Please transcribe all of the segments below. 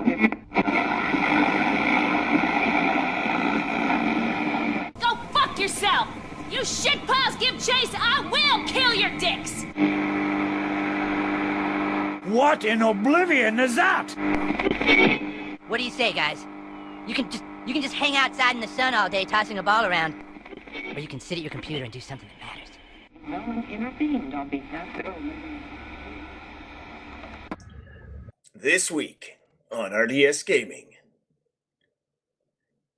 Go fuck yourself! You shitpaws give chase, I will kill your dicks! What in oblivion is that? What do you say, guys? You can just hang outside in the sun all day tossing a ball around. Or you can sit at your computer and do something that matters. No one intervened on behalf of... This week on RDS Gaming,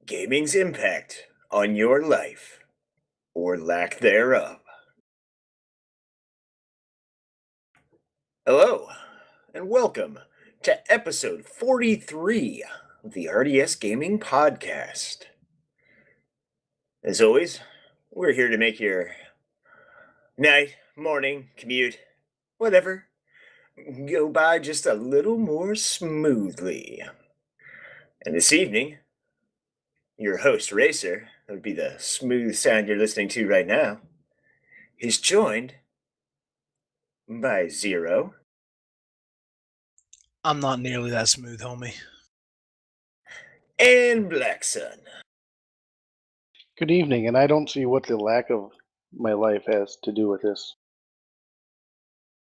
gaming's impact on your life, or lack thereof. Hello, and welcome to episode 43 of the RDS Gaming Podcast. As always, we're here to make your night, morning, commute, whatever, go by just a little more smoothly. And this evening, your host, Racer, that would be the smooth sound you're listening to right now, is joined by Zero. I'm not nearly that smooth, homie. And Black Sun. Good evening, and I don't see what the lack of my life has to do with this.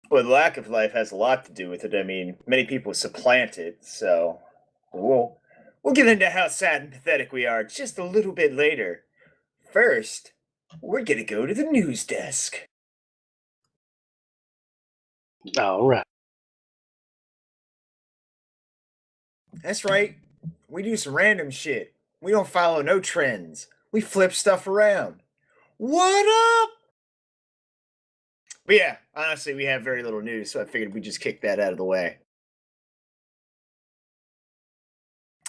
Well, the lack of life has a lot to do with it. I mean, many people supplant it, so we'll get into how sad and pathetic we are just a little bit later. First, we're going to go to the news desk. All right. That's right. We do some random shit. We don't follow no trends. We flip stuff around. What up? But yeah, honestly, we have very little news, so I figured we'd just kick that out of the way.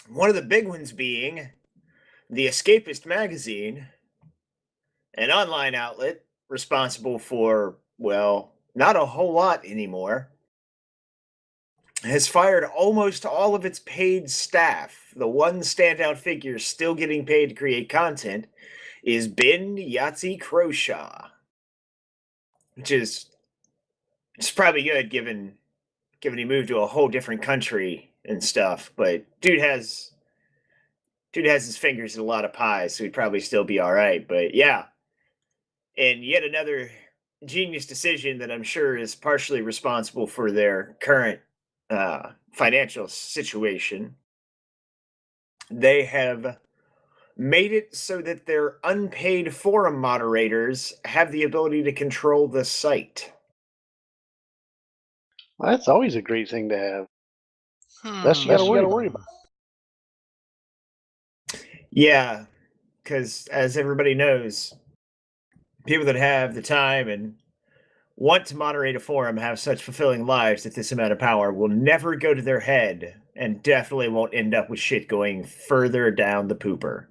One of the big ones being The Escapist magazine, an online outlet responsible for, well, not a whole lot anymore, has fired almost all of its paid staff. The one standout figure still getting paid to create content is Ben Yahtzee Croshaw, which is probably good given he moved to a whole different country and stuff. But dude has his fingers in a lot of pies, so he'd probably still be all right. But yeah, and yet another genius decision that I'm sure is partially responsible for their current financial situation. They have made it so that their unpaid forum moderators have the ability to control the site. Well, that's always a great thing to have. That's you got to worry about. Yeah, because as everybody knows, people that have the time and want to moderate a forum have such fulfilling lives that this amount of power will never go to their head and definitely won't end up with shit going further down the pooper.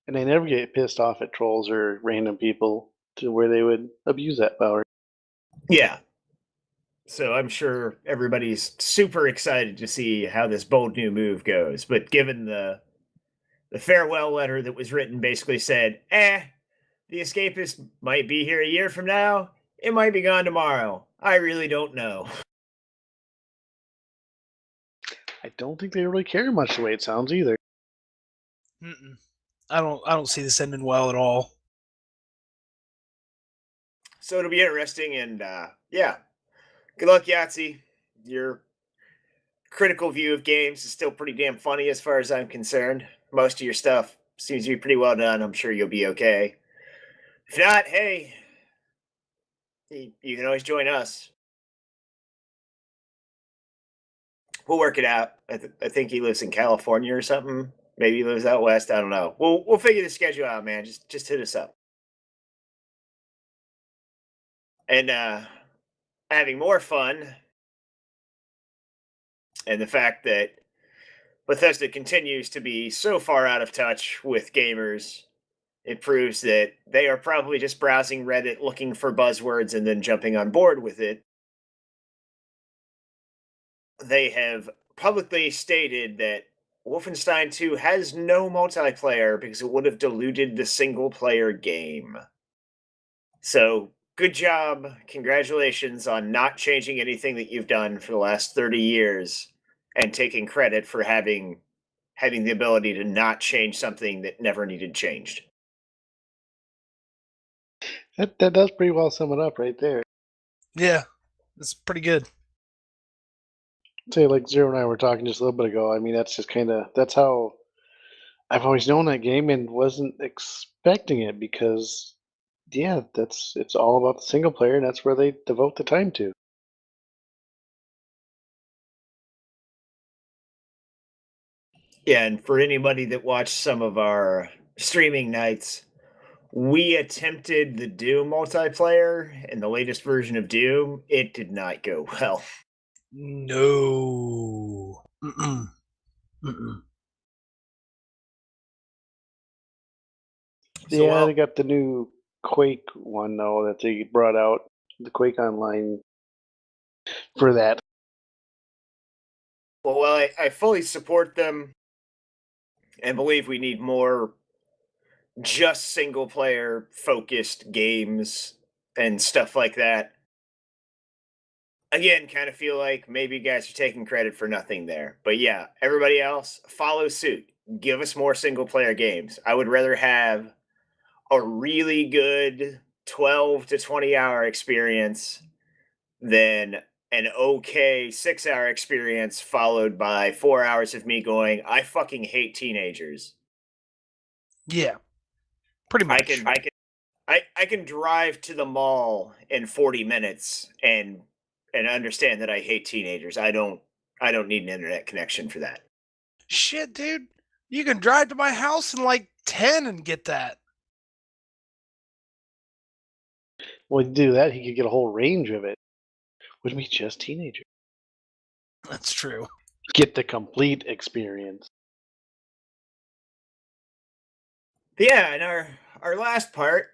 And they never get pissed off at trolls or random people to where they would abuse that power. Yeah. So I'm sure everybody's super excited to see how this bold new move goes. But given the farewell letter that was written basically said, the Escapist might be here a year from now. It might be gone tomorrow. I really don't know. I don't think they really care much the way it sounds either. I don't see this ending well at all. So it'll be interesting, and yeah. Good luck, Yahtzee. Your critical view of games is still pretty damn funny as far as I'm concerned. Most of your stuff seems to be pretty well done. I'm sure you'll be okay. If not, hey, you can always join us. We'll work it out. I think he lives in California or something. Maybe he lives out west. I don't know. We'll figure the schedule out, man. Just hit us up. And having more fun, and the fact that Bethesda continues to be so far out of touch with gamers, it proves that they are probably just browsing Reddit looking for buzzwords and then jumping on board with it. They have publicly stated that Wolfenstein 2 has no multiplayer because it would have diluted the single-player game. So, good job. Congratulations on not changing anything that you've done for the last 30 years and taking credit for having the ability to not change something that never needed changed. That does pretty well sum it up right there. Yeah, it's pretty good. Say like Zero and I were talking just a little bit ago. I mean, that's just that's how I've always known that game and wasn't expecting it because, yeah, it's all about the single player and that's where they devote the time to. Yeah, and for anybody that watched some of our streaming nights, we attempted the Doom multiplayer in the latest version of Doom. It did not go well. No. Mm-mm. Mm-mm. So, Yeah, they got the new Quake one though that they brought out, the Quake Online for that. well, I fully support them and believe we need more just single player focused games and stuff like that. Again, kind of feel like maybe you guys are taking credit for nothing there. But yeah, everybody else, follow suit. Give us more single player games. I would rather have a really good 12 to 20-hour experience than an okay 6-hour experience followed by 4 hours of me going, I fucking hate teenagers. Yeah, pretty much. I can drive to the mall in 40 minutes and understand that I hate teenagers. I don't need an internet connection for that. Shit, dude. You can drive to my house in like 10 and get that. Well, to do that, he could get a whole range of it. Would be just teenagers. That's true. Get the complete experience. But yeah, and our last part,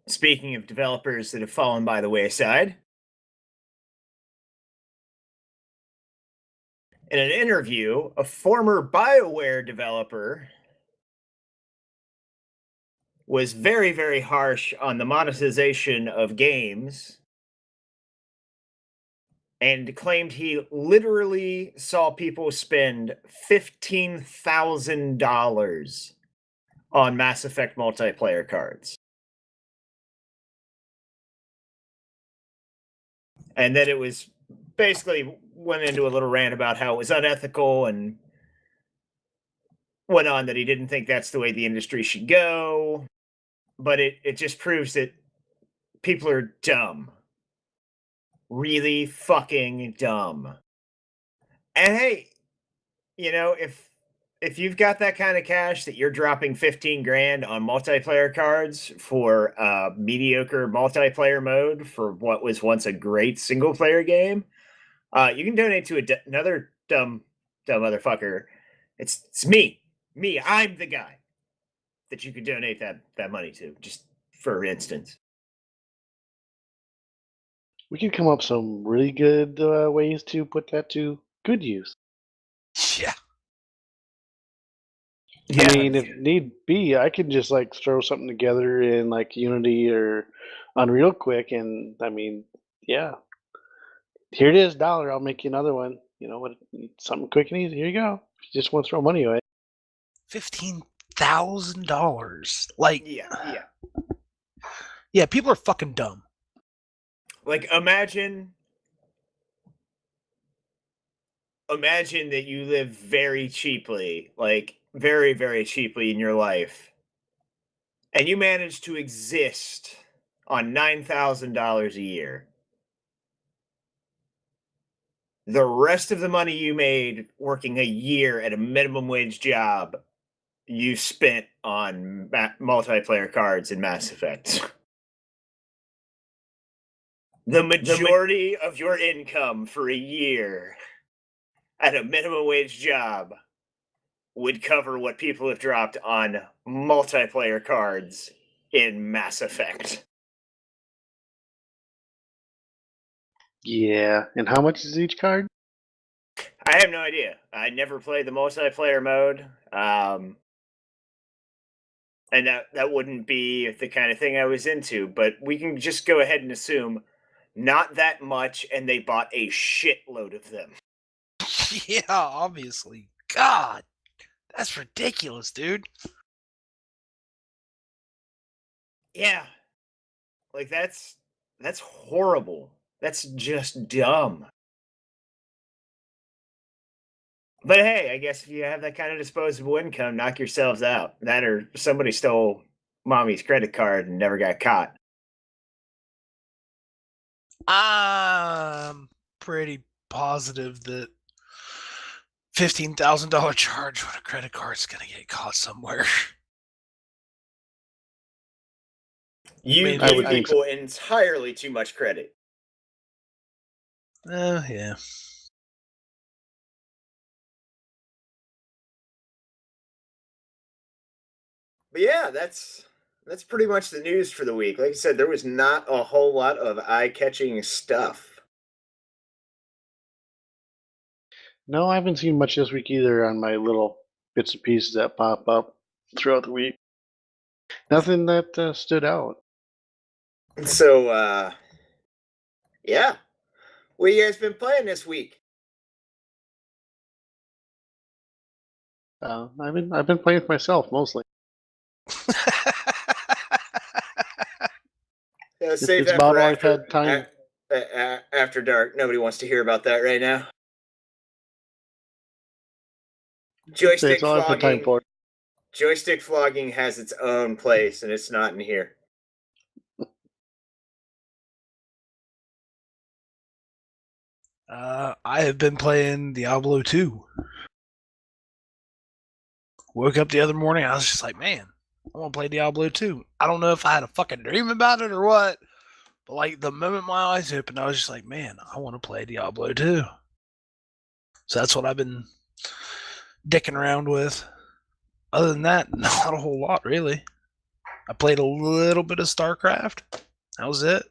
speaking of developers that have fallen by the wayside, in an interview, a former BioWare developer was very, very harsh on the monetization of games and claimed he literally saw people spend $15,000 on Mass Effect multiplayer cards. And then it was basically went into a little rant about how it was unethical and went on that he didn't think that's the way the industry should go. But it just proves that people are dumb. Really fucking dumb. And hey, you know, if you've got that kind of cash that you're dropping 15 grand on multiplayer cards for mediocre multiplayer mode for what was once a great single player game, you can donate to another dumb motherfucker. It's me. I'm the guy that you could donate that money to, just for instance. We could come up some really good ways to put that to good use. Yeah. I mean, if need be, I could just like throw something together in like Unity or Unreal quick, and I mean, yeah, here it is, dollar. I'll make you another one. You know what? Something quick and easy. Here you go. If you just want to throw money away. $15,000. Like, Yeah. yeah, people are fucking dumb. Like imagine that you live very cheaply, like very, very cheaply in your life, and you manage to exist on $9,000 a year. The rest of the money you made working a year at a minimum wage job, you spent on multiplayer cards in Mass Effect. The majority of your income for a year at a minimum wage job would cover what people have dropped on multiplayer cards in Mass Effect. Yeah, and how much is each card? I have no idea. I never played the multiplayer mode. And that wouldn't be the kind of thing I was into, but we can just go ahead and assume not that much, and they bought a shitload of them. Yeah, obviously. God, that's ridiculous, dude. Yeah. Like, that's horrible. That's just dumb. But hey, I guess if you have that kind of disposable income, knock yourselves out. That or somebody stole mommy's credit card and never got caught. I'm pretty positive that $15,000 charge on a credit card's gonna get caught somewhere. You I give would think people entirely too much credit. Yeah. But yeah, that's pretty much the news for the week. Like I said, there was not a whole lot of eye-catching stuff. No, I haven't seen much this week either on my little bits and pieces that pop up throughout the week. Nothing that stood out. So, yeah. What you guys been playing this week? I've been playing with myself mostly. Save it's that about for all I've had time. after dark. Nobody wants to hear about that right now. Joystick It's all I've had time flogging. for. Joystick flogging has its own place, and it's not in here. I have been playing Diablo 2. Woke up the other morning, I was just like, man, I want to play Diablo 2. I don't know if I had a fucking dream about it or what, but like the moment my eyes opened, I was just like, man, I want to play Diablo 2. So that's what I've been dicking around with. Other than that, not a whole lot really. I played a little bit of StarCraft. That was it.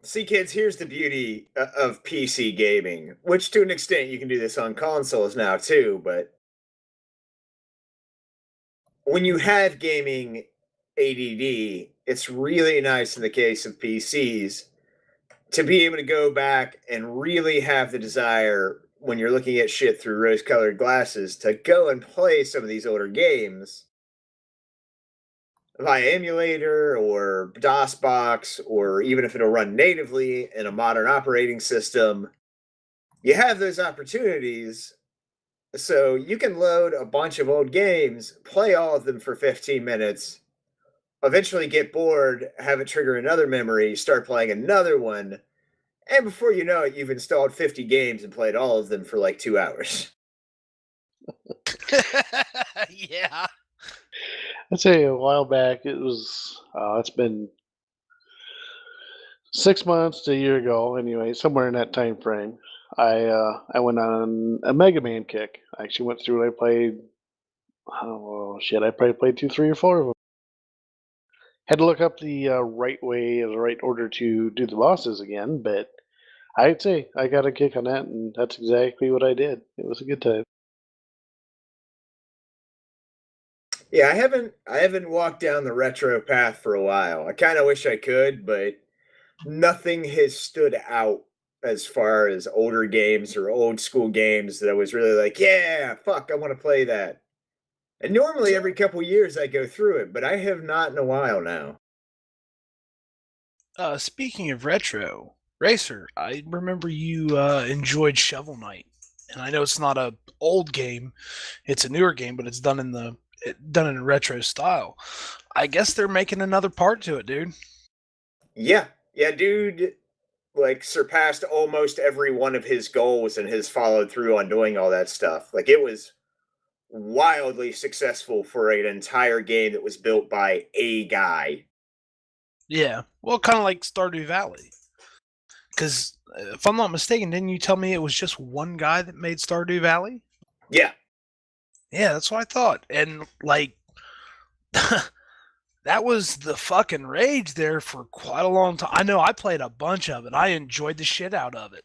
See, kids, here's the beauty of PC gaming, which to an extent you can do this on consoles now too, but when you have gaming ADD, it's really nice in the case of PCs to be able to go back and really have the desire when you're looking at shit through rose-colored glasses to go and play some of these older games via emulator or DOSBox, or even if it'll run natively in a modern operating system. You have those opportunities, so you can load a bunch of old games, play all of them for 15 minutes, eventually get bored, have it trigger another memory, start playing another one, and before you know it, you've installed 50 games and played all of them for like 2 hours. Yeah. I'd say a while back it was. It's been 6 months to a year ago. Anyway, somewhere in that time frame, I went on a Mega Man kick. I actually went through and I played. Oh shit! I probably played 2, 3, or 4 of them. Had to look up the right way, the right order to do the bosses again, but I'd say I got a kick on that, and that's exactly what I did. It was a good time. Yeah, I haven't walked down the retro path for a while. I kind of wish I could, but nothing has stood out as far as older games or old school games that I was really like, yeah, fuck, I want to play that. And normally every couple years I go through it, but I have not in a while now. Speaking of retro, Racer, I remember you enjoyed Shovel Knight, and I know it's not a old game; it's a newer game, but it's done in a retro style. I guess they're making another part to it, dude. Yeah, dude, like surpassed almost every one of his goals and has followed through on doing all that stuff. Like it was wildly successful for an entire game that was built by a guy. Yeah, well, kind of like Stardew Valley. Because if I'm not mistaken, didn't you tell me it was just one guy that made Stardew Valley? Yeah. Yeah, that's what I thought. And like, that was the fucking rage there for quite a long time. I know I played a bunch of it. I enjoyed the shit out of it.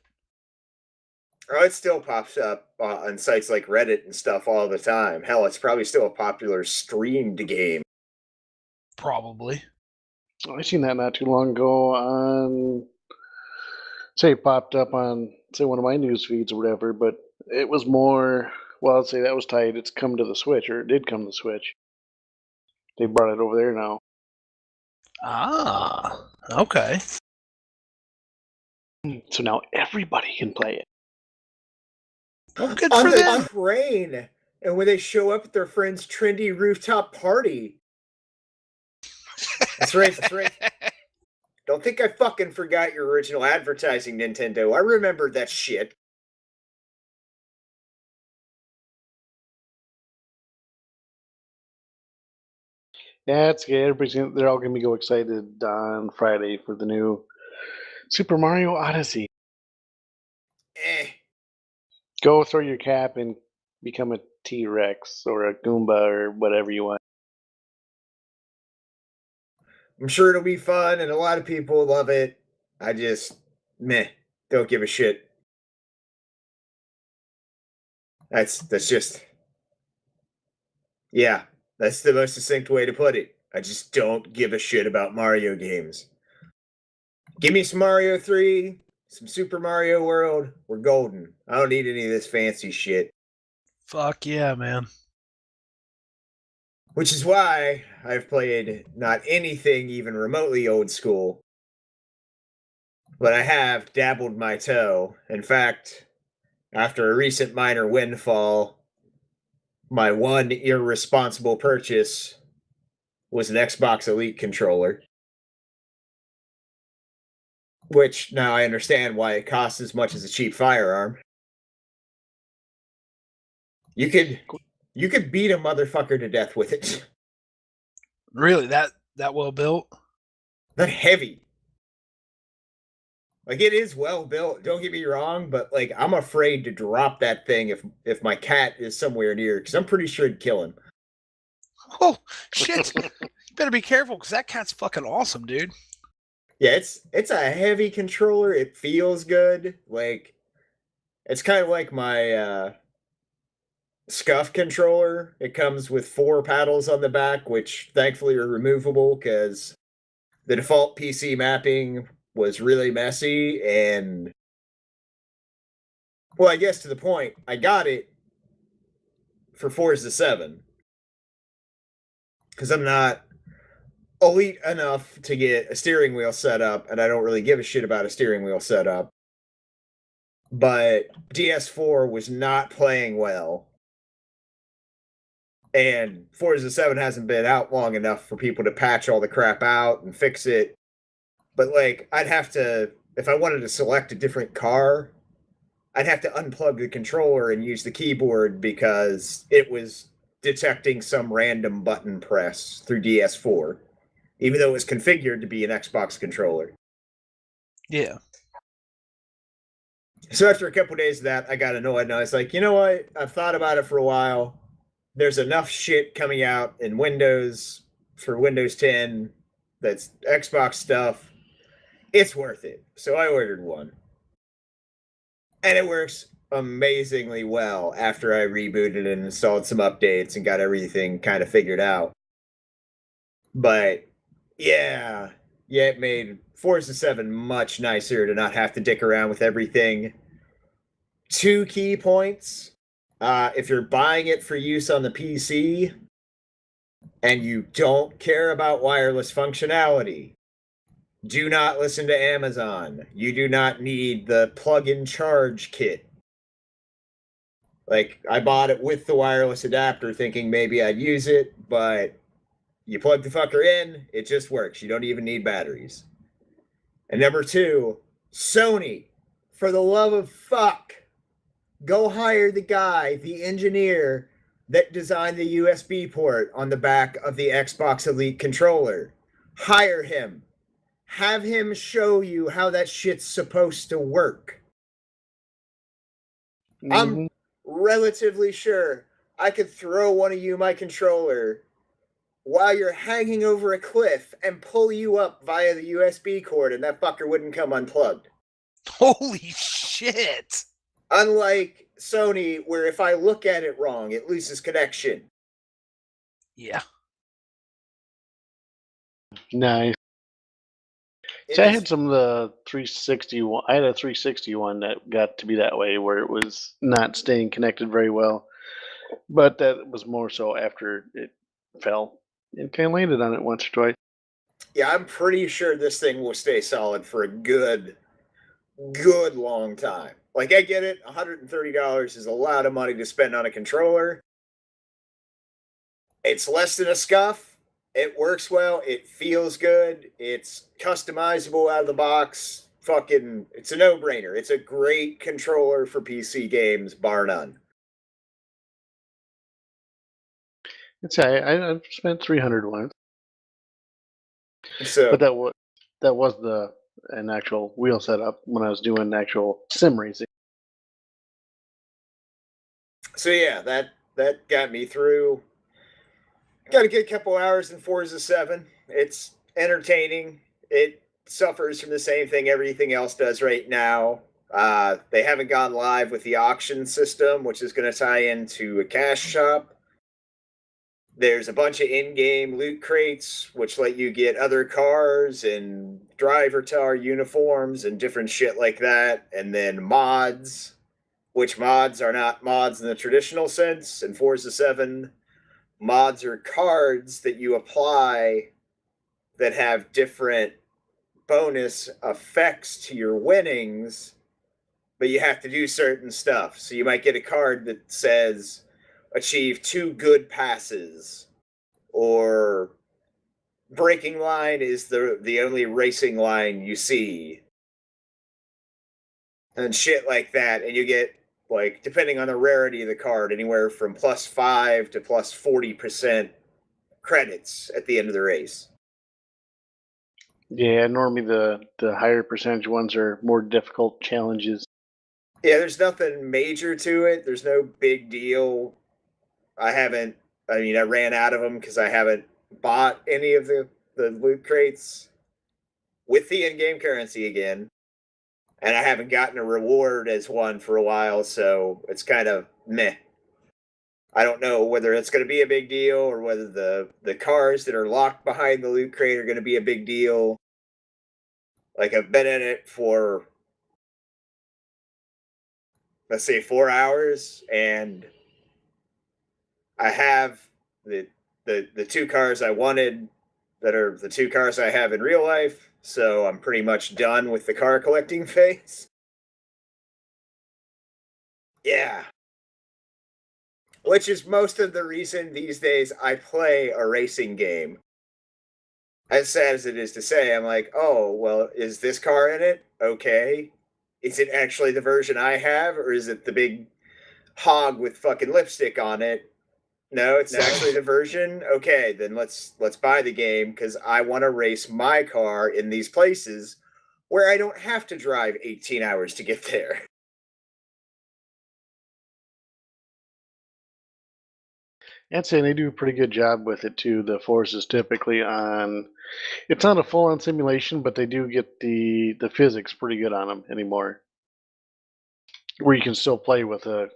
Oh, it still pops up on sites like Reddit and stuff all the time. Hell, it's probably still a popular streamed game. Probably. I seen that not too long ago on, say, it popped up on, say, one of my news feeds or whatever, but it was more, well, I'd say that was tight. It's come to the Switch, or it did come to the Switch. They brought it over there now. Ah, okay. So now everybody can play it. Well, good On for the them. train, and when they show up at their friend's trendy rooftop party. That's right, that's right. Don't think I fucking forgot your original advertising, Nintendo. I remember that shit. Yeah, it's good. They're all gonna be go excited on Friday for the new Super Mario Odyssey. Eh. Go throw your cap and become a T-Rex or a Goomba or whatever you want. I'm sure it'll be fun, and a lot of people will love it. I just, meh, don't give a shit. That's just, yeah, that's the most succinct way to put it. I just don't give a shit about Mario games. Give me some Mario 3, some Super Mario World, we're golden. I don't need any of this fancy shit. Fuck yeah, man. Which is why I've played not anything even remotely old school, but I have dabbled my toe. In fact, after a recent minor windfall, my one irresponsible purchase was an Xbox Elite controller. Which now I understand why it costs as much as a cheap firearm. You could beat a motherfucker to death with it. Really, that well built? That heavy. Like, it is well built, don't get me wrong, but like, I'm afraid to drop that thing if my cat is somewhere near, because I'm pretty sure it'd kill him. Oh shit! You better be careful, because that cat's fucking awesome, dude. Yeah, it's a heavy controller. It feels good. Like, it's kind of like my Scuff controller. It comes with 4 paddles on the back, which thankfully are removable because the default PC mapping was really messy. And, well, I guess to the point, I got it for Forza 7 because I'm not elite enough to get a steering wheel set up, and I don't really give a shit about a steering wheel setup. But DS4 was not playing well, and Forza 7 hasn't been out long enough for people to patch all the crap out and fix it. But like, I'd have to, if I wanted to select a different car, I'd have to unplug the controller and use the keyboard because it was detecting some random button press through DS4, even though it was configured to be an Xbox controller. Yeah. So after a couple days of that, I got annoyed, and I was like, you know what? I've thought about it for a while. There's enough shit coming out in Windows for Windows 10 that's Xbox stuff. It's worth it. So I ordered one. And it works amazingly well after I rebooted and installed some updates and got everything kind of figured out. But yeah, it made Forza 7 much nicer to not have to dick around with everything. 2 key points. If you're buying it for use on the PC and you don't care about wireless functionality, do not listen to Amazon. You do not need the plug-in charge kit. Like, I bought it with the wireless adapter thinking maybe I'd use it, but you plug the fucker in, it just works. You don't even need batteries. And number 2, Sony, for the love of fuck, go hire the guy, the engineer that designed the USB port on the back of the Xbox Elite controller. Hire him. Have him show you how that shit's supposed to work. Mm-hmm. I'm relatively sure I could throw one of you my controller while you're hanging over a cliff and pull you up via the USB cord, and that fucker wouldn't come unplugged. Holy shit! Unlike Sony, where if I look at it wrong, it loses connection. Yeah. Nice. It See, I is- had some of the 361. I had a 361 that got to be that way, where it was not staying connected very well. But that was more so after it fell and kind of landed on it once or twice. yeah, I'm pretty sure this thing will stay solid for a good long time. Like, I get it, $130 is a lot of money to spend on a controller. It's less than a scuff. It works well. It feels good. It's customizable out of the box. Fucking, it's a no-brainer. It's a great controller for PC games, bar none. It's I've spent 300 once, So, but that was an actual wheel setup when I was doing actual sim racing. so yeah, that got me through. Got a good couple hours in Forza 7. It's entertaining. It suffers from the same thing everything else does right now. They haven't gone live with the auction system, which is going to tie into a cash shop. There's a bunch of in-game loot crates, which let you get other cars and driver tar uniforms and different shit like that. And then mods, which mods are not mods in the traditional sense. In Forza 7, mods are cards that you apply that have different bonus effects to your winnings, but you have to do certain stuff. So you might get a card that says achieve 2 good passes, or braking line is the only racing line you see, and shit like that. And you get, like, depending on the rarity of the card, anywhere from +5 to +40% credits at the end of the race. Yeah, normally the higher percentage ones are more difficult challenges. Yeah, there's nothing major to it. There's no big deal. I ran out of them because I haven't bought any of the loot crates with the in-game currency again. And I haven't gotten a reward as one for a while, so it's kind of meh. I don't know whether it's going to be a big deal or whether the cars that are locked behind the loot crate are going to be a big deal. Like, I've been in it for, let's say, 4 hours, and I have the 2 cars I wanted that are the 2 cars I have in real life, so I'm pretty much done with the car collecting phase. Yeah. Which is most of the reason these days I play a racing game. As sad as it is to say, I'm like, oh, well, is this car in it? Okay. Is it actually the version I have, or is it the big hog with fucking lipstick on it? No, it's actually the version. Okay, then let's buy the game because I want to race my car in these places where I don't have to drive 18 hours to get there. I'd say they do a pretty good job with it too. The forces typically on, it's not a full on simulation, but they do get the physics pretty good on them anymore. Where you can still play with a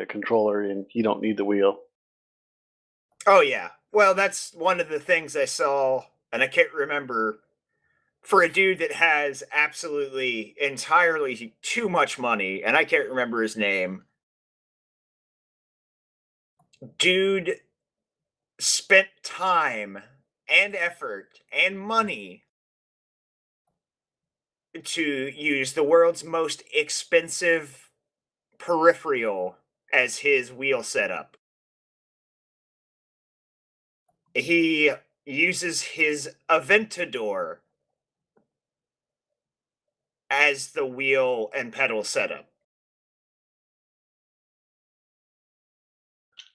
controller and you don't need the wheel. Oh yeah. Well, that's one of the things I saw, and I can't remember, for a dude that has absolutely entirely too much money, and I can't remember his name. Dude spent time and effort and money to use the world's most expensive peripheral as his wheel setup. He uses his Aventador as the wheel and pedal setup.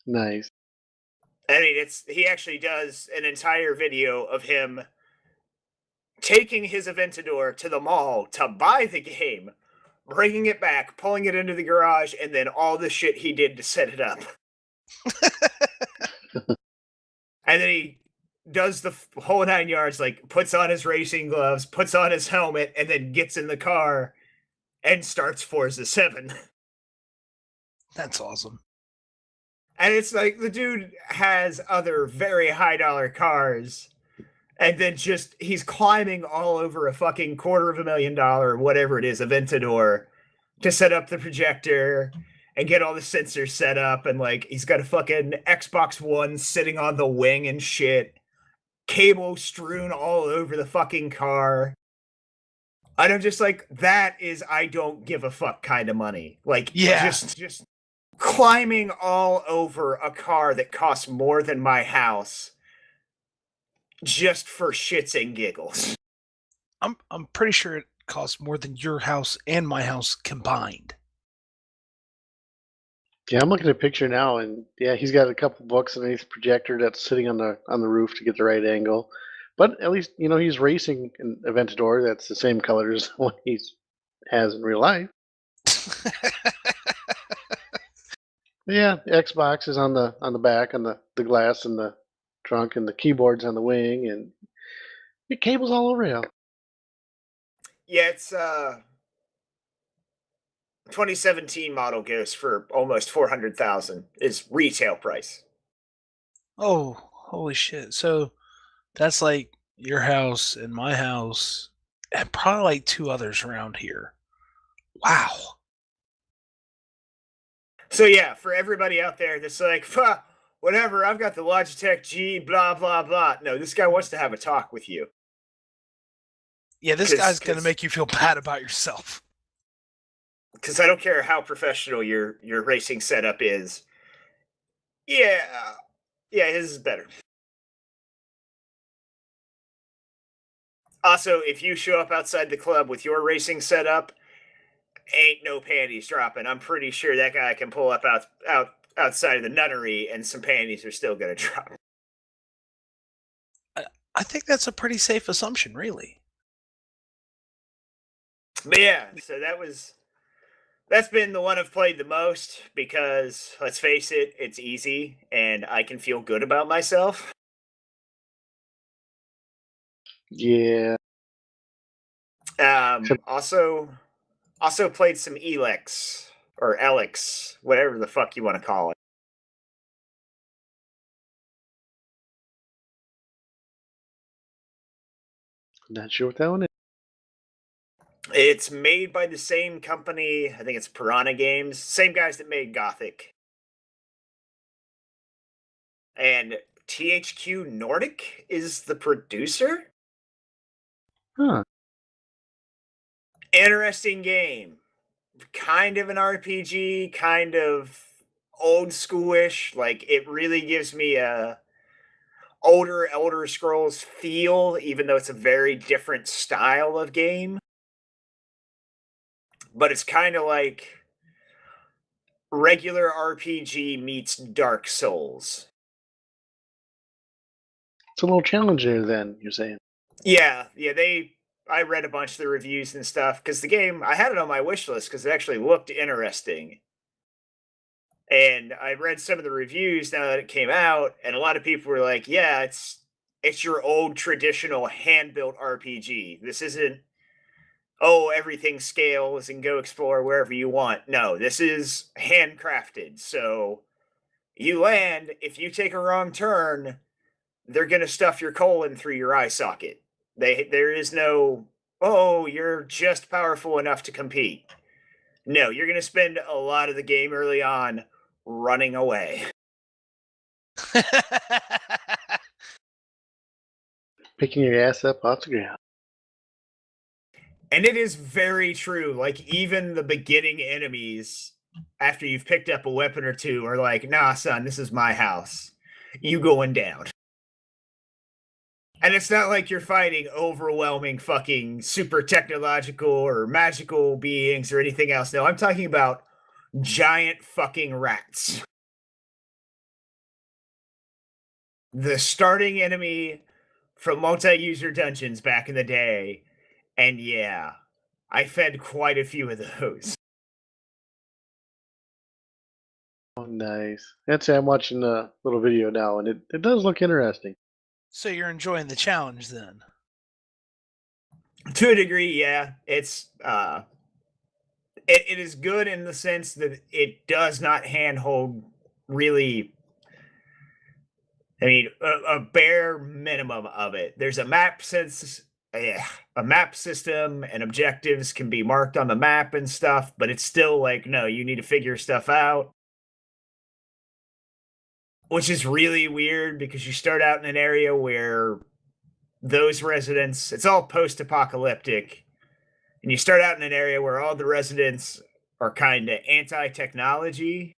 Nice. I mean, he actually does an entire video of him taking his Aventador to the mall to buy the game, bringing it back, pulling it into the garage, and then all the shit he did to set it up. And then he does the whole 9 yards, like puts on his racing gloves, puts on his helmet, and then gets in the car and starts Forza 7. That's awesome. And it's like the dude has other very high dollar cars, And then just he's climbing all over a fucking $250,000, whatever it is, Aventador, to set up the projector and get all the sensors set up. And like he's got a fucking Xbox One sitting on the wing and shit, cable strewn all over the fucking car. And I'm just like, that is I don't give a fuck kind of money. Like, Yeah. just climbing all over a car that costs more than my house just for shits and giggles. I'm pretty sure it costs more than your house and my house combined. Yeah, I'm looking at a picture now, and yeah, he's got a couple books underneath the projector that's sitting on the roof to get the right angle. But at least he's racing an Aventador that's the same color as what he has in real life. Yeah, the Xbox is on the back, on the glass and the trunk, and the keyboard's on the wing, and the cable's all over you. Yeah, it's 2017 model goes for almost 400,000 is retail price. Oh, holy shit. So that's like your house and my house and probably like 2 others around here. Wow. So yeah, for everybody out there that's like, whatever, I've got the Logitech G, blah blah blah. No, this guy wants to have a talk with you. Yeah, this guy's going to make you feel bad about yourself. Because I don't care how professional your racing setup is. Yeah, his is better. Also, if you show up outside the club with your racing setup, ain't no panties dropping. I'm pretty sure that guy can pull up outside of the nunnery and some panties are still going to drop. I think that's a pretty safe assumption, really. But yeah, so that's been the one I've played the most because, let's face it, it's easy and I can feel good about myself. Yeah. Also played some Elex or Alex, whatever the fuck you want to call it. Not sure what that one is. It's made by the same company. I think it's Piranha Games. Same guys that made Gothic. And THQ Nordic is the producer? Huh. Interesting game. Kind of an RPG, kind of old schoolish. Like, it really gives me a older Elder Scrolls feel, even though it's a very different style of game. But it's kind of like regular RPG meets Dark Souls. It's a little challenger then, you're saying. Yeah, I read a bunch of the reviews and stuff because the game, I had it on my wish list because it actually looked interesting. And I read some of the reviews now that it came out, and a lot of people were like, yeah, it's your old traditional hand-built RPG. This isn't, everything scales and go explore wherever you want. No, this is handcrafted. So you land, if you take a wrong turn, they're going to stuff your colon through your eye socket. There is no, you're just powerful enough to compete. No, you're going to spend a lot of the game early on running away. Picking your ass up off the ground. And it is very true. Like, even the beginning enemies, after you've picked up a weapon or two, are like, nah, son, this is my house. You going down. And it's not like you're fighting overwhelming fucking super technological or magical beings or anything else. No, I'm talking about giant fucking rats. The starting enemy from multi-user dungeons back in the day. And yeah, I fed quite a few of those. Oh, nice. That's I'm watching a little video now, and it does look interesting. So you're enjoying the challenge then? To a degree, yeah. It's it is good in the sense that it does not handhold really. I mean, a bare minimum of it. There's a map a map system and objectives can be marked on the map and stuff, but it's still like, no, you need to figure stuff out. Which is really weird because you start out in an area where those residents, it's all post-apocalyptic, and you start out in an area where all the residents are kind of anti-technology,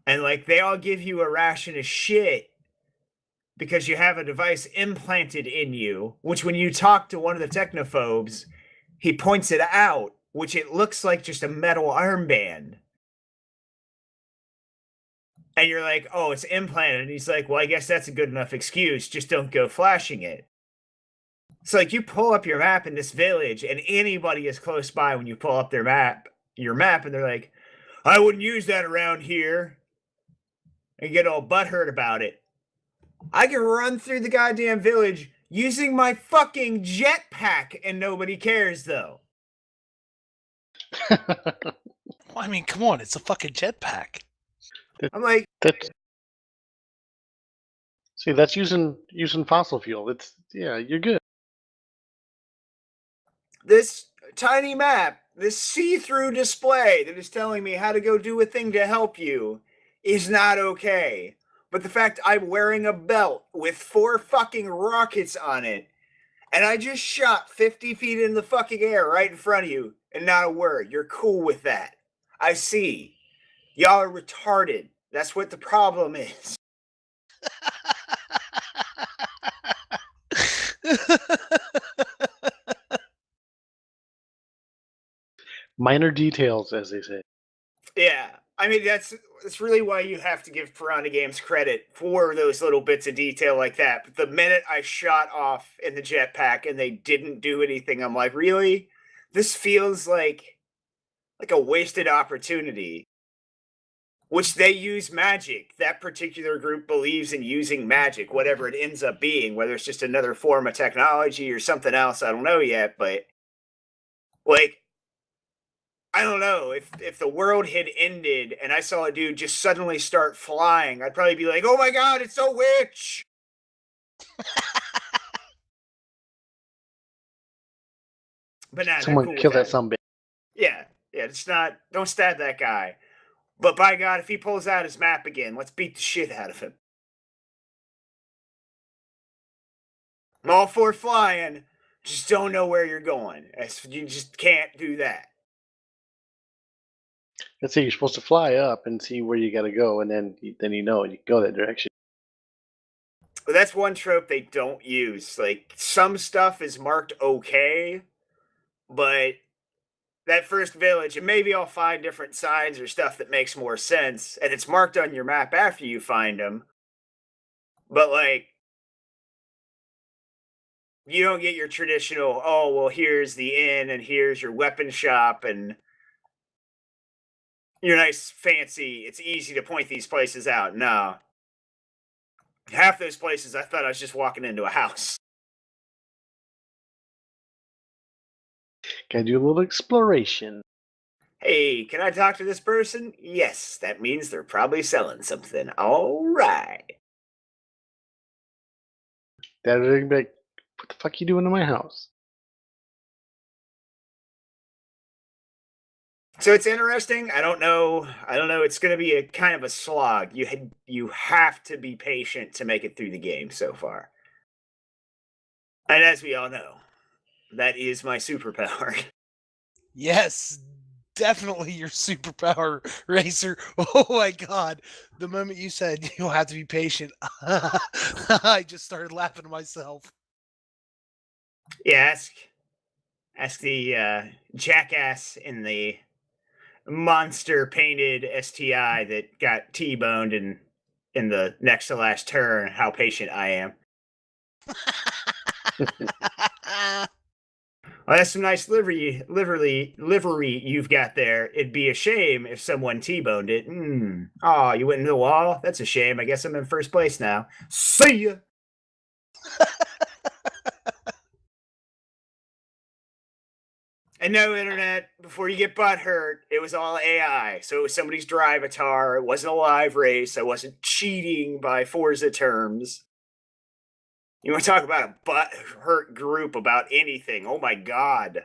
and like they all give you a ration of shit because you have a device implanted in you, which when you talk to one of the technophobes, he points it out, which it looks like just a metal armband. And you're like, oh, it's implanted. And he's like, well, I guess that's a good enough excuse. Just don't go flashing it. So like you pull up your map in this village and anybody is close by when you pull up your map, and they're like, I wouldn't use that around here. And get all butthurt about it. I can run through the goddamn village using my fucking jetpack and nobody cares though. Well, I mean, come on, it's a fucking jetpack. I'm like, that's using fossil fuel. You're good. this tiny map, this see-through display that is telling me how to go do a thing to help you is not okay. But the fact I'm wearing a belt with 4 fucking rockets on it, and I just shot 50 feet in the fucking air right in front of you, and not a word. You're cool with that. I see. Y'all are retarded. That's what the problem is. Minor details, as they say. Yeah. I mean, that's really why you have to give Piranha Games credit for those little bits of detail like that. But the minute I shot off in the jetpack and they didn't do anything, I'm like, really? This feels like a wasted opportunity. Which they use magic. That particular group believes in using magic, whatever it ends up being, whether it's just another form of technology or something else, I don't know yet, but like, I don't know, if the world had ended and I saw a dude just suddenly start flying, I'd probably be like, oh my god, it's a witch! But nah, Someone cool kill that sumbitch. Yeah, it's not, don't stab that guy. But by God, if he pulls out his map again, let's beat the shit out of him. I'm all for flying, just don't know where you're going. You just can't do that. Let's say you're supposed to fly up and see where you got to go, and then you can go that direction. But that's one trope they don't use. Like, some stuff is marked okay, but that first village, and maybe I'll find different signs or stuff that makes more sense, and it's marked on your map after you find them. But, like, you don't get your traditional, oh, well, here's the inn, and here's your weapon shop, and you're nice, fancy, it's easy to point these places out. No. Half those places, I thought I was just walking into a house. Gotta do a little exploration. Hey, can I talk to this person? Yes, that means they're probably selling something. All right. They're gonna be like, what the fuck you doing in my house? So it's interesting. I don't know. It's going to be a kind of a slog. You have to be patient to make it through the game so far. And as we all know, that is my superpower. Yes, definitely your superpower, Racer. Oh my god. The moment you said you'll have to be patient, I just started laughing to myself. Yeah, ask the jackass in the monster painted STI that got T-boned in the next to last turn how patient I am. Well, that's some nice livery you've got there. It'd be a shame if someone T-boned it. Oh, you went into the wall? That's a shame. I guess I'm in first place now. See ya! And no internet before you get butt hurt. It was all AI. So it was somebody's drive-atar. It wasn't a live race. I wasn't cheating by Forza terms. You want to talk about a butt hurt group about anything? Oh my god.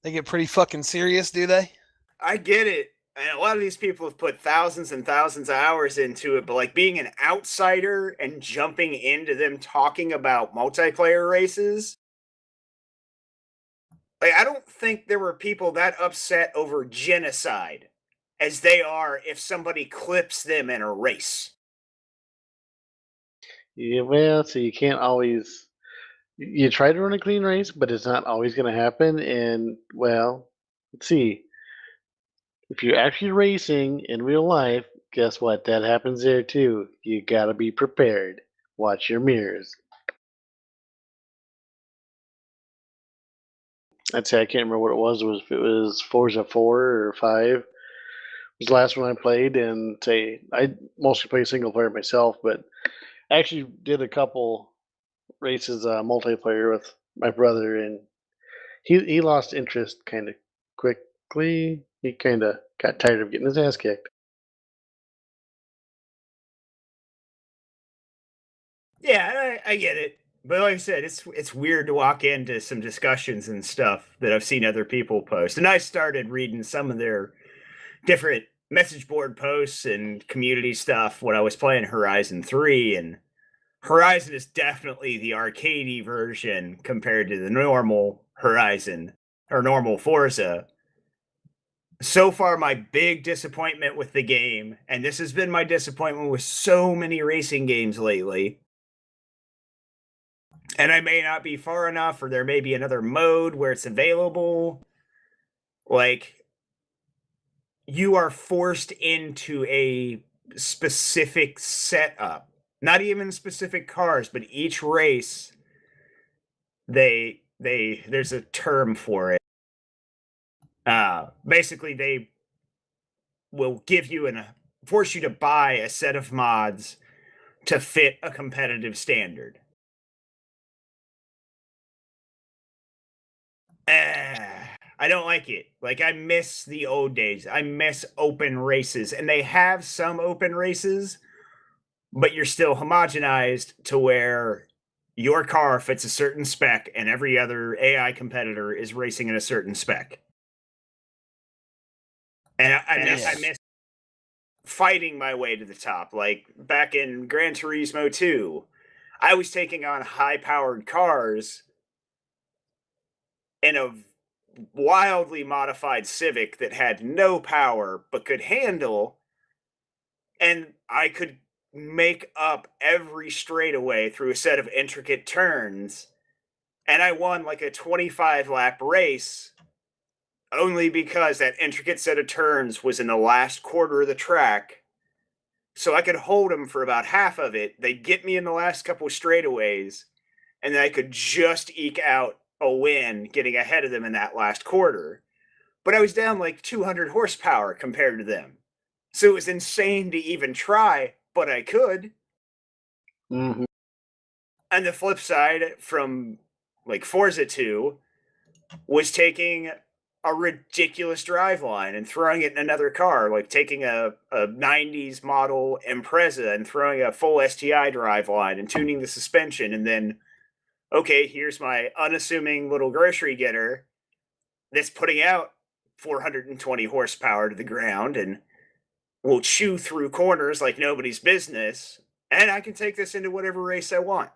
They get pretty fucking serious, do they? I get it. And a lot of these people have put thousands and thousands of hours into it, but like being an outsider and jumping into them talking about multiplayer races, like I don't think there were people that upset over genocide as they are if somebody clips them in a race. Yeah, well, so you can't always. You try to run a clean race, but it's not always going to happen. And well, let's see. If you're actually racing in real life, guess what? That happens there too. You got to be prepared. Watch your mirrors. I'd say I can't remember what it was. If it was Forza 4 or 5. It was the last one I played, and say I mostly play single player myself, but I actually did a couple races multiplayer with my brother, and he lost interest kind of quickly. He kind of got tired of getting his ass kicked. Yeah, I get it. But like I said, it's weird to walk into some discussions and stuff that I've seen other people post. And I started reading some of their different message board posts and community stuff when I was playing Horizon 3. And Horizon is definitely the arcadey version compared to the normal Horizon or normal Forza. So far, my big disappointment with the game, and this has been my disappointment with so many racing games lately, and I may not be far enough, or there may be another mode where it's available. Like, you are forced into a specific setup, not even specific cars, but each race, there's a term for it. Basically, they will give you force you to buy a set of mods to fit a competitive standard. I don't like it. Like, I miss the old days. I miss open races. And they have some open races, but you're still homogenized to where your car fits a certain spec and every other AI competitor is racing in a certain spec. And I miss fighting my way to the top. Like, back in Gran Turismo 2, I was taking on high-powered cars in a wildly modified Civic that had no power but could handle, and I could make up every straightaway through a set of intricate turns, and I won like a 25 lap race only because that intricate set of turns was in the last quarter of the track. So I could hold them for about half of it. They'd get me in the last couple of straightaways, and then I could just eke out a win getting ahead of them in that last quarter. But I was down like 200 horsepower compared to them. So it was insane to even try, but I could. Mm-hmm. And the flip side from like Forza 2 was taking a ridiculous driveline and throwing it in another car, like taking a 90s model Impreza and throwing a full STI driveline and tuning the suspension, and then, okay, here's my unassuming little grocery getter that's putting out 420 horsepower to the ground and will chew through corners like nobody's business, and I can take this into whatever race I want.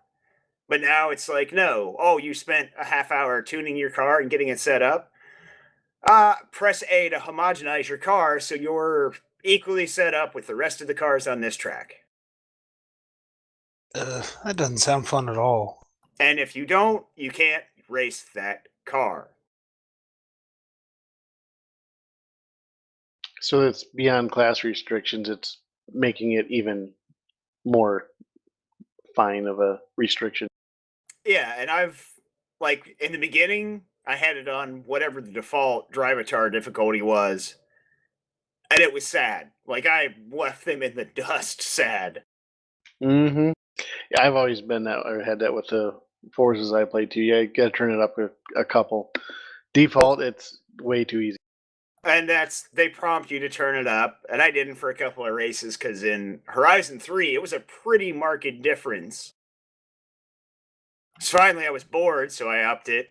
But now it's like, no, oh, you spent a half hour tuning your car and getting it set up. Press A to homogenize your car so you're equally set up with the rest of the cars on this track. That doesn't sound fun at all. And if you don't, you can't race that car. So it's beyond class restrictions. It's making it even more fine of a restriction. Yeah, and I've, like, in the beginning, I had it on whatever the default drive-atar difficulty was, and it was sad. Like, I left them in the dust sad. Mm-hmm. Yeah, I've always been that, or had that with the Forzas I played too. Yeah, you gotta turn it up a couple. Default, it's way too easy. And they prompt you to turn it up, and I didn't for a couple of races because in Horizon 3 it was a pretty marked difference. So finally I was bored, so I upped it.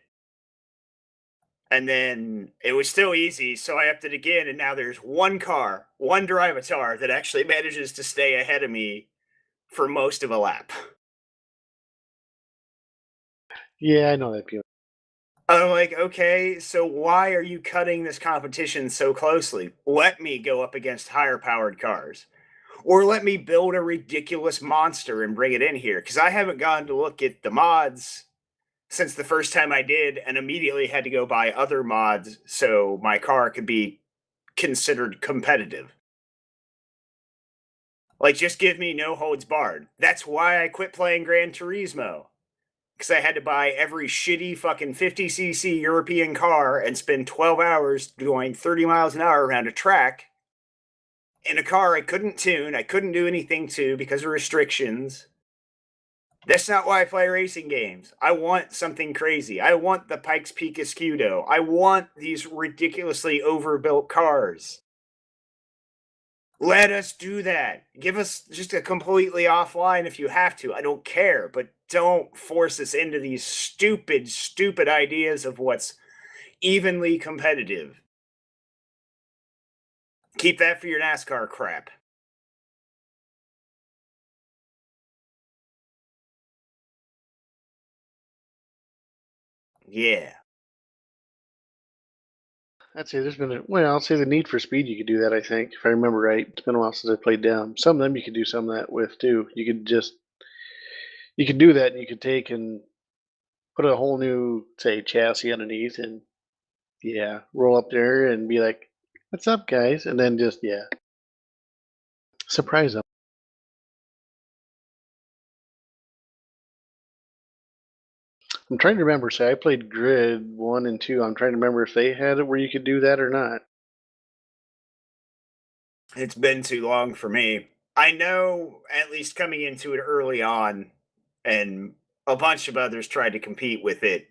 And then it was still easy, so I upped it again, and now there's one drivatar that actually manages to stay ahead of me for most of a lap. Yeah, I know that feeling. I'm like, okay, so why are you cutting this competition so closely? Let me go up against higher powered cars. Or let me build a ridiculous monster and bring it in here. Because I haven't gone to look at the mods since the first time I did, and immediately had to go buy other mods so my car could be considered competitive. Like, just give me no holds barred. That's why I quit playing Gran Turismo. Because I had to buy every shitty fucking 50cc European car and spend 12 hours going 30 miles an hour around a track in a car I couldn't tune, I couldn't do anything to because of restrictions. That's not why I play racing games. I want something crazy. I want the Pikes Peak Escudo. I want these ridiculously overbuilt cars. Let us do that. Give us just a completely offline if you have to. I don't care, but don't force us into these stupid, stupid ideas of what's evenly competitive. Keep that for your NASCAR crap. Yeah. I'd say there's been I'll say the Need for Speed you could do that, I think, if I remember right. It's been a while since I played down. Some of them you could do some of that with too. You could do that, and you could take and put a whole new, say, chassis underneath, and yeah, roll up there and be like, "What's up, guys?" And then just surprise them. I'm trying to remember. Say, I played Grid 1 and 2. I'm trying to remember if they had it where you could do that or not. It's been too long for me. I know, at least coming into it early on, and a bunch of others tried to compete with it,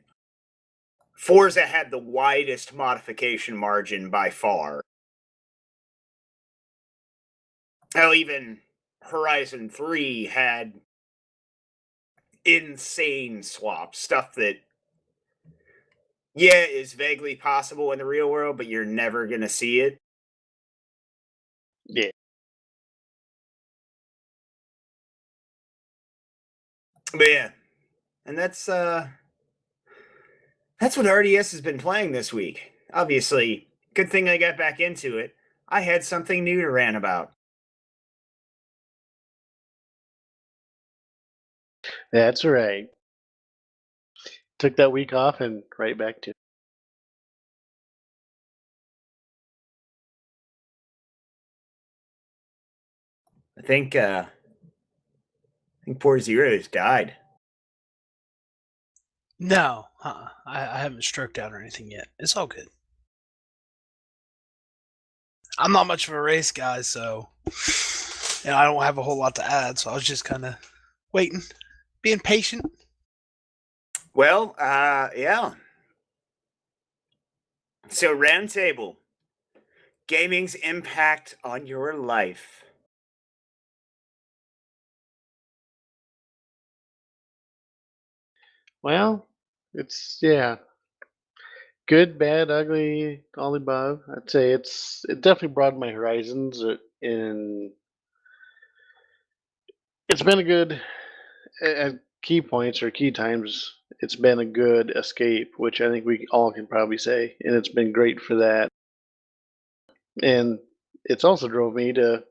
Forza had the widest modification margin by far. Hell, even Horizon 3 had insane swaps, stuff that, is vaguely possible in the real world, but you're never going to see it. Yeah. But yeah, and that's what RDS has been playing this week. Obviously, good thing I got back into it. I had something new to rant about. That's right. Took that week off and right back to. I think poor Zero's died. No, I haven't stroked out or anything yet. It's all good. I'm not much of a race guy, so I don't have a whole lot to add. So I was just kind of waiting, being patient. Well, yeah. So, roundtable. Gaming's impact on your life. Well, it's good, bad, ugly, all the above. I'd say it definitely broadened my horizons, and it's been a good at key points or key times. It's been a good escape, which I think we all can probably say, and it's been great for that. And it's also drove me to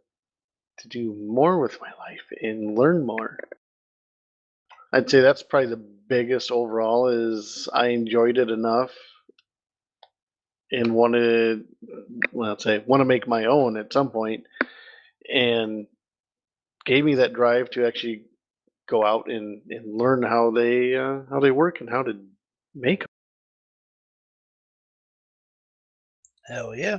do more with my life and learn more. I'd say that's probably the biggest overall is I enjoyed it enough and wanted, well, I'd say want to make my own at some point, and gave me that drive to actually go out and learn how they work and how to make them. Hell yeah.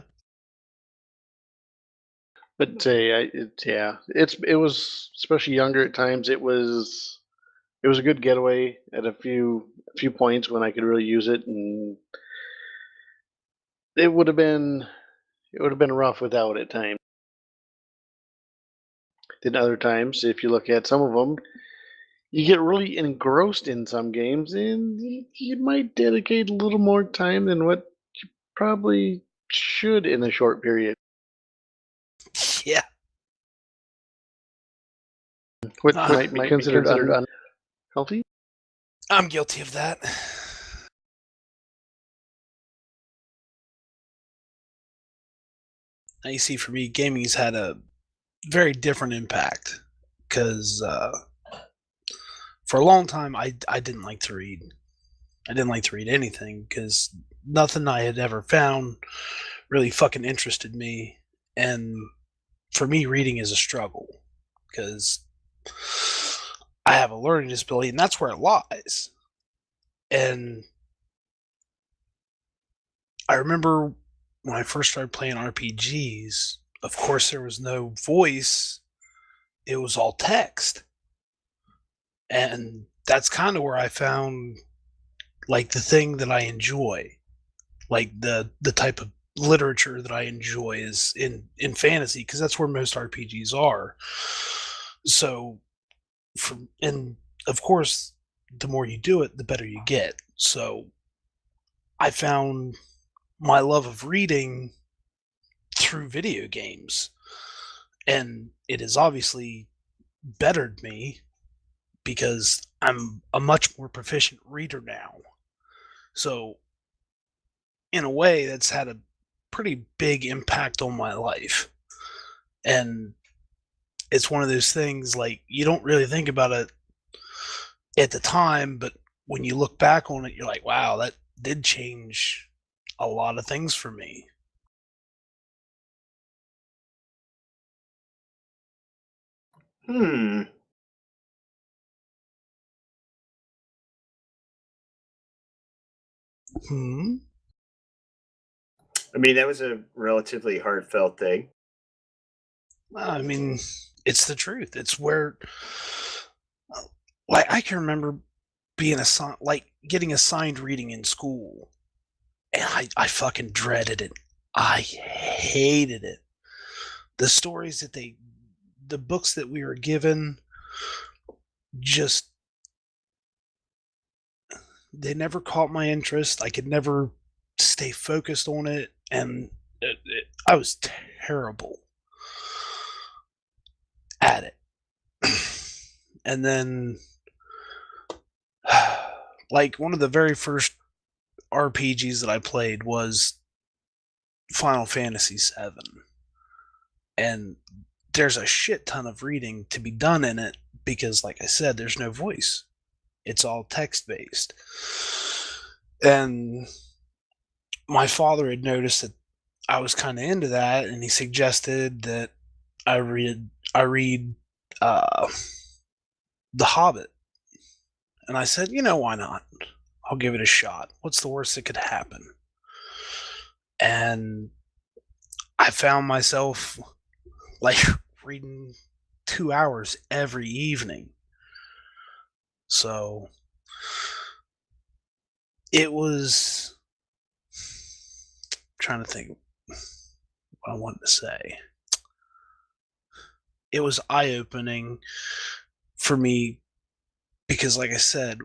But it was, especially younger at times. It was a good getaway at a few points when I could really use it, and it would have been rough without it time. Then other times, if you look at some of them, you get really engrossed in some games, and you might dedicate a little more time than what you probably should in a short period. Yeah. What Ah, might be considered unhealthy. I'm guilty of that. Now, you see, for me, gaming's had a very different impact because for a long time, I didn't like to read. I didn't like to read anything because nothing I had ever found really fucking interested me. And for me, reading is a struggle because I have a learning disability, and that's where it lies. And I remember when I first started playing RPGs, of course, there was no voice, it was all text. And that's kind of where I found like the thing that I enjoy, like the type of literature that I enjoy is in fantasy because that's where most RPGs are. So, and of course, the more you do it, the better you get. So, I found my love of reading through video games, and it has obviously bettered me because I'm a much more proficient reader now. So, in a way, that's had a pretty big impact on my life. And it's one of those things like you don't really think about it at the time, but when you look back on it, you're like, wow, that did change a lot of things for me. Hmm. Hmm. I mean, that was a relatively heartfelt thing. I mean, it's the truth. It's where, like, I can remember being assigned, like, getting assigned reading in school, and I fucking dreaded it. I hated it. The stories that the books that we were given, just they never caught my interest. I could never stay focused on it, and I was terrible at it. And then, like, one of the very first RPGs that I played was Final Fantasy VII, and there's a shit ton of reading to be done in it because, like I said, there's no voice. It's all text based. And my father had noticed that I was kind of into that, and he suggested that I read uh, The Hobbit, and I said, why not? I'll give it a shot. What's the worst that could happen? And I found myself like reading 2 hours every evening. So it was I'm trying to think what I wanted to say. It was eye-opening for me because, like I said,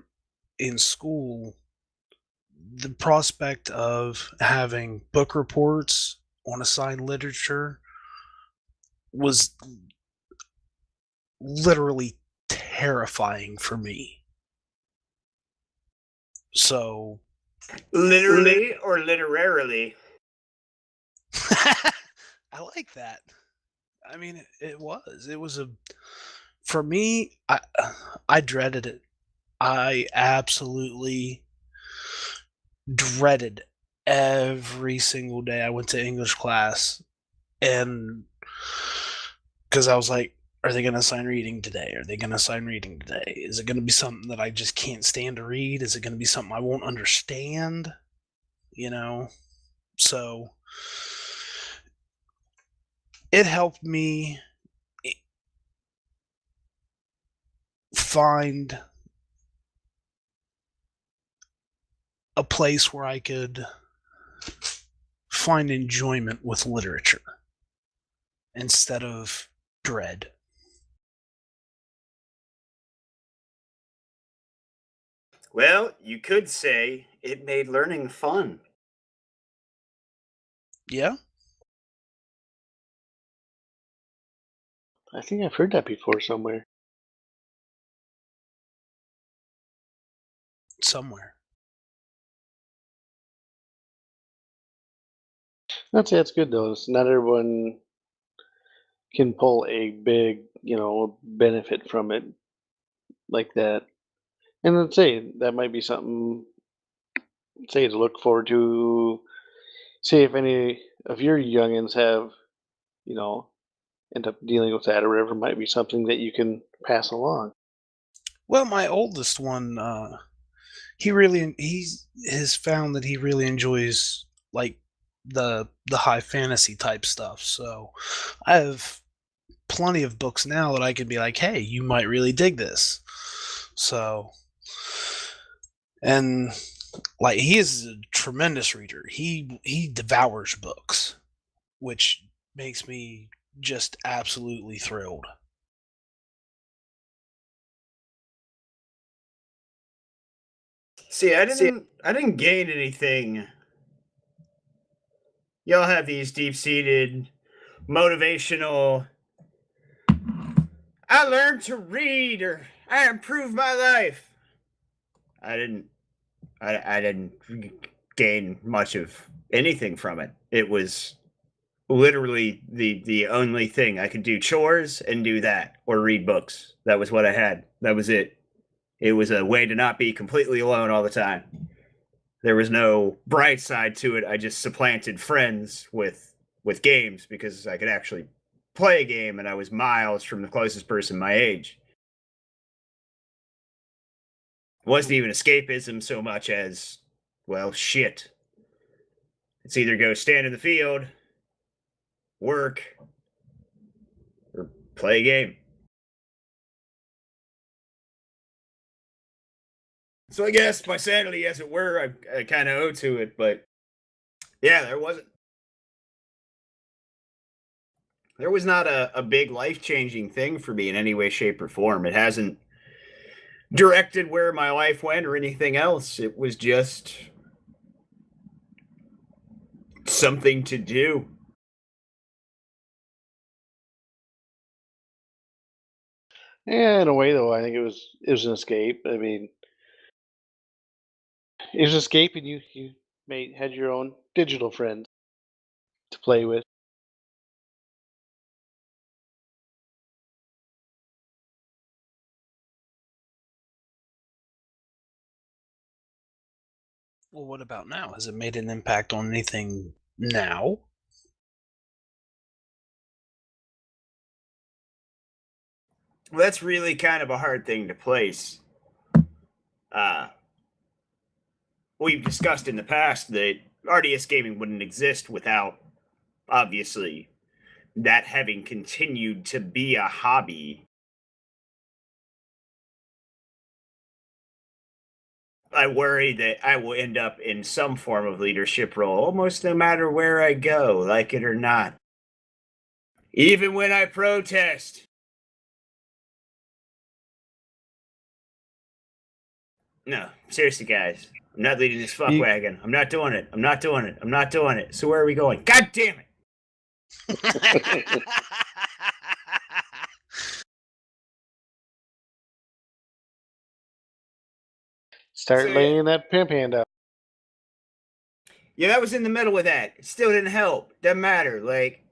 in school, the prospect of having book reports on assigned literature was literally terrifying for me. So, Literally or literarily? I like that. I mean, it was. It was for me, I dreaded it. I absolutely dreaded every single day I went to English class, and because I was like, are they going to assign reading today? Are they going to assign reading today? Is it going to be something that I just can't stand to read? Is it going to be something I won't understand? So it helped me find a place where I could find enjoyment with literature instead of dread. Well, you could say it made learning fun. Yeah? I think I've heard that before somewhere. Somewhere. That's good though. It's not everyone can pull a big, benefit from it like that. And let's say that might be something, say, to look forward to. Say if any of your youngins have, you know, end up dealing with that or whatever, might be something that you can pass along. Well, my oldest one, he has found that he really enjoys like the high fantasy type stuff. So I have plenty of books now that I could be like, hey, you might really dig this. So, and like he is a tremendous reader. He devours books, which makes me just absolutely thrilled. See, I didn't gain anything. Y'all have these deep-seated motivational I learned to read or I improved my life. I didn't I didn't gain much of anything from it. It was literally the only thing I could do chores and do that or read books. That was what I had. That was it. It was a way to not be completely alone all the time. There was no bright side to it. I just supplanted friends with games because I could actually play a game and I was miles from the closest person my age. It wasn't even escapism so much as, well, shit. It's either go stand in the field, work, or play a game. So I guess my sanity, as it were, I kind of owe to it, but yeah, there was not a big life changing thing for me in any way, shape, or form. It hasn't directed where my life went or anything else. It was just something to do. Yeah, in a way though, I think it was an escape. I mean, it was an escape, and you had your own digital friends to play with. Well, what about now? Has it made an impact on anything now? Well, that's really kind of a hard thing to place. Uh, we've discussed in the past that RDS Gaming wouldn't exist without, obviously, that having continued to be a hobby. I worry that I will end up in some form of leadership role almost no matter where I go, like it or not. Even when I protest. No, seriously, guys. I'm not leading this fuck You, wagon. I'm not doing it. I'm not doing it. I'm not doing it. So where are we going? God damn it! Start So, laying that pimp hand out. yeah, that was in the middle of that. It still didn't help. Doesn't matter. Like,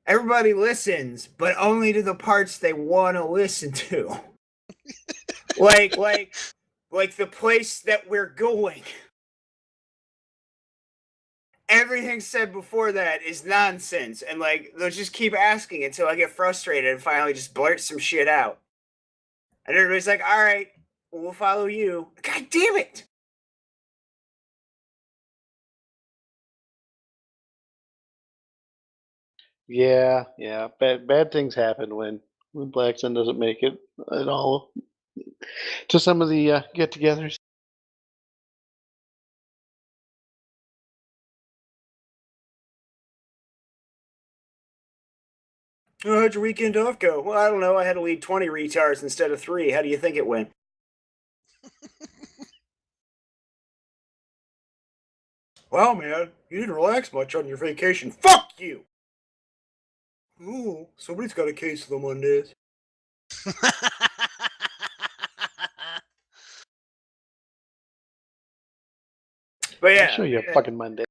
everybody listens, but only to the parts they want to listen to. like the place that we're going. Everything said before that is nonsense, and like they'll just keep asking until I get frustrated and finally just blurt some shit out. And everybody's like, "All right, we'll follow you." God damn it! Yeah. Bad things happen when Black Sun doesn't make it at all to some of the get-togethers. Oh, how'd your weekend off go? Well, I don't know. I had to lead 20 retards instead of 3. How do you think it went? Wow, man, you didn't relax much on your vacation. Fuck you! Ooh, somebody's got a case of the Mondays. But I'll yeah, show you a fucking Monday.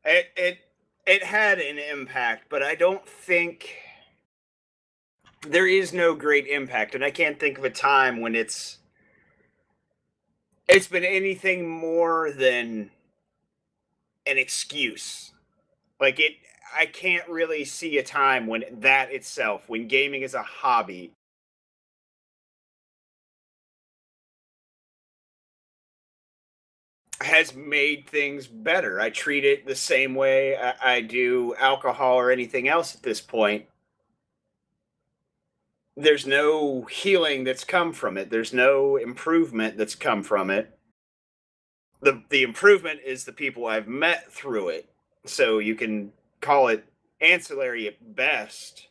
it had an impact, but I don't think there is no great impact, and I can't think of a time when it's been anything more than an excuse. Like I can't really see a time when that itself, when gaming is a hobby, has made things better. I treat it the same way I do alcohol or anything else at this point. There's no healing that's come from it. There's no improvement that's come from it. The improvement is the people I've met through it. So you can call it ancillary at best.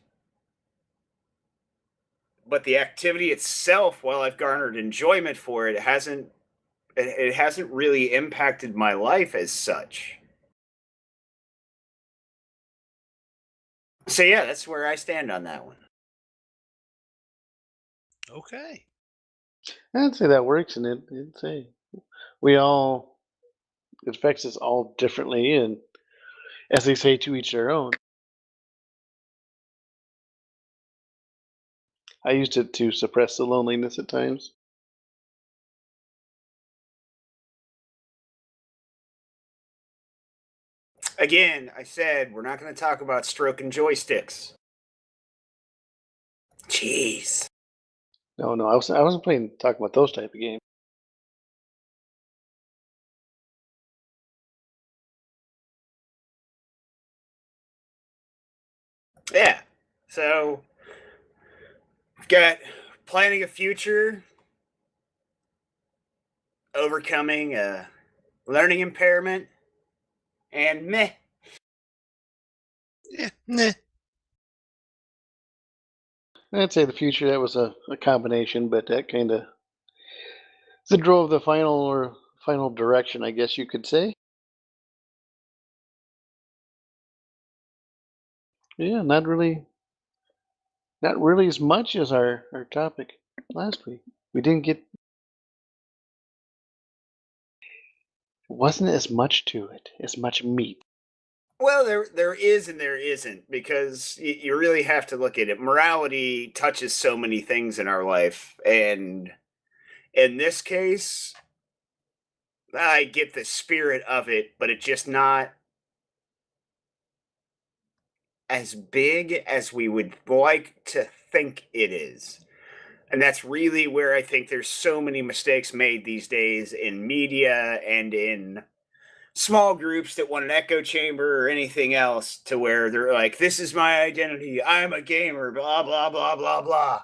But the activity itself, while I've garnered enjoyment for it, it hasn't really impacted my life as such. So yeah, that's where I stand on that one. Okay. I'd say that works, and it'd say we all, it affects us all differently, and as they say, to each their own. I used it to suppress the loneliness at times. Again, I said we're not going to talk about stroking joysticks. Jeez. No, I wasn't talking about those type of games. Yeah. So we've got planning a future, overcoming a learning impairment, and meh. Yeah. Nah. I'd say the future, that was a combination, but that kind of drove the final direction, I guess you could say. Yeah, not really as much as our topic last week. We didn't get, wasn't as much to it, as much meat. Well, there is and there isn't, because you really have to look at it. Morality touches so many things in our life, and in this case, I get the spirit of it, but it's just not as big as we would like to think it is. And that's really where I think there's so many mistakes made these days in media and in small groups that want an echo chamber or anything else, to where they're like, this is my identity, I'm a gamer, blah blah blah blah blah.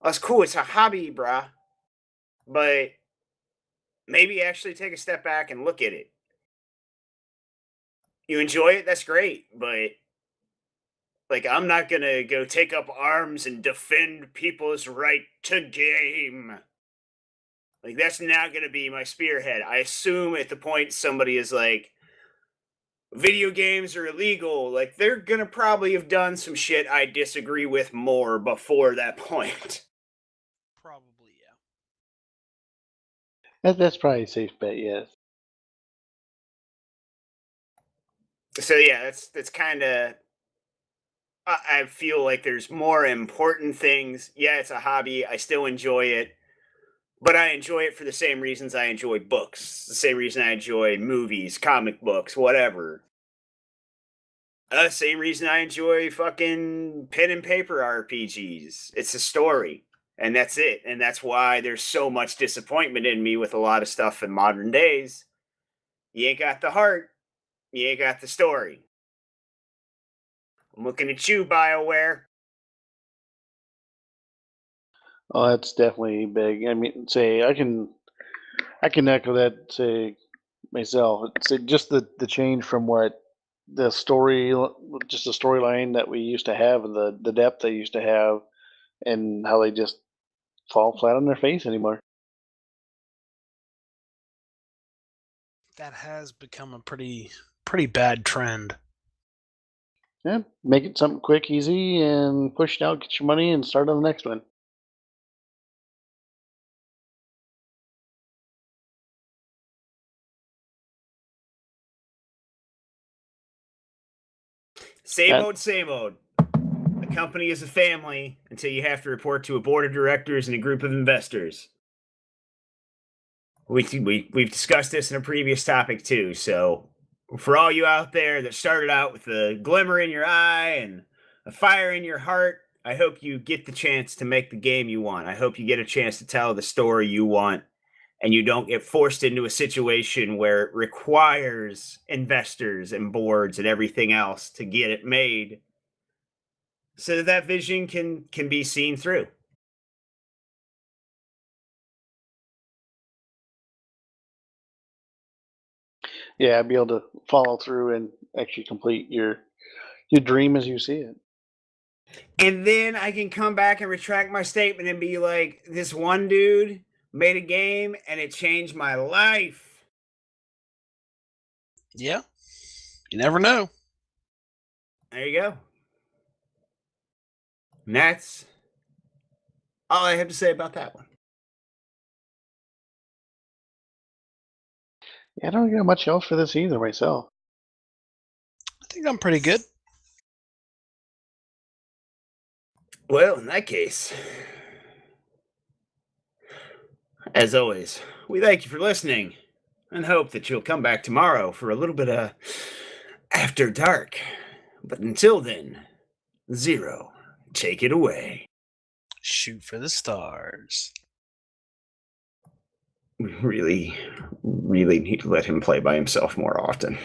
That's cool, it's a hobby, brah. But maybe actually take a step back and look at it. You enjoy it, that's great, but like, I'm not gonna go take up arms and defend people's right to game. Like, that's not gonna be my spearhead. I assume at the point somebody is like, video games are illegal, like, they're gonna probably have done some shit I disagree with more before that point. Probably, yeah. That's probably a safe bet, yes. So yeah, that's kind of. I feel like there's more important things. Yeah, it's a hobby. I still enjoy it, but I enjoy it for the same reasons I enjoy books, the same reason I enjoy movies, comic books, whatever. Same reason I enjoy fucking pen and paper RPGs. It's a story, and that's it. And that's why there's so much disappointment in me with a lot of stuff in modern days. You ain't got the heart, you ain't got the story. I'm looking at you, BioWare. Oh, that's definitely big. I mean, say I can echo that. Say myself. Say just the change from what the story, just the storyline that we used to have, and the depth they used to have, and how they just fall flat on their face anymore. That has become a pretty bad trend. Yeah, make it something quick, easy, and push it out, get your money, and start on the next one. Same That- old, same old. A company is a family until you have to report to a board of directors and a group of investors. We've discussed this in a previous topic too. So for all you out there that started out with a glimmer in your eye and a fire in your heart, I hope you get the chance to make the game you want. I hope you get a chance to tell the story you want, and you don't get forced into a situation where it requires investors and boards and everything else to get it made, so that that vision can be seen through. Yeah, be able to follow through and actually complete your dream as you see it. And then I can come back and retract my statement and be like, this one dude made a game and it changed my life. Yeah. You never know. There you go. And that's all I have to say about that one. Yeah, I don't got much else for this either myself. I think I'm pretty good. Well, in that case, as always, we thank you for listening and hope that you'll come back tomorrow for a little bit of After Dark. But until then, Zero, take it away. Shoot for the stars. We really need to let him play by himself more often.